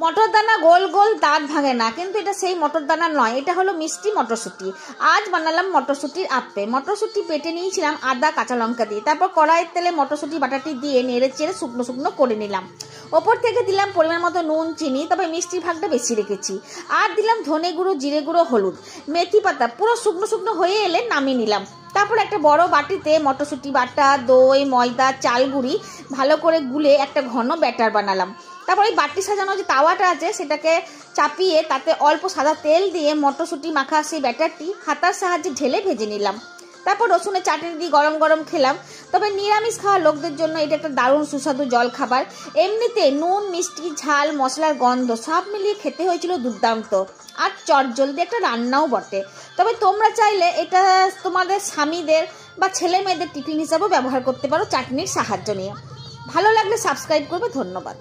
মটর দানা গোল গোল দাঁত ভাঙে না, কিন্তু এটা সেই মটর দানা নয়, এটা হলো মিষ্টি মটরশুঁটি। আজ বানালাম মটরশুঁটির আপ্পে। মটরশুঁটি বেটে নিয়েছিলাম আদা কাঁচা লঙ্কা দিয়ে, তারপর কড়াইয়ের তেলে মটরশুঁটি বাটাটি দিয়ে নেড়ে চেড়ে শুকনো শুকনো করে নিলাম। ওপর থেকে দিলাম পরিমাণ মতো নুন চিনি, তবে মিষ্টির ভাগটা বেশি রেখেছি। আর দিলাম ধনে গুঁড়ো, জিরে গুঁড়ো, হলুদ, মেথি পাতা। পুরো শুকনো শুকনো হয়ে এলে নামিয়ে নিলাম। তারপর একটা বড় বাটিতে মটরশুঁটি বাটা, দই, ময়দা, চাল গুঁড়ি ভালো করে গুলে একটা ঘন ব্যাটার বানালাম। তারপর এই বাটি সাজানো যে তাওয়াটা আছে সেটাকে চাপিয়ে তাতে অল্প সাদা তেল দিয়ে মটরশুঁটি মাখা সেই ব্যাটারটি হাতার সাহায্যে ঢেলে ভেজে নিলাম। তারপর রসুনের চাটনি দিয়ে গরম গরম খেলাম। তবে নিরামিষ খাওয়া লোকদের জন্য এটা একটা দারুণ সুস্বাদু জল খাবার। এমনিতে নুন, মিষ্টি, ঝাল, মশলার গন্ধ সব মিলিয়ে খেতে হয়েছিল দুর্দান্ত, আর চটজলদি একটা রান্নাও বটে। তবে তোমরা চাইলে এটা তোমাদের স্বামীদের বা ছেলে মেয়েদের টিফিন হিসাবেও ব্যবহার করতে পারো চাটনির সাহায্য নিয়ে। ভালো লাগলে সাবস্ক্রাইব করবে। ধন্যবাদ।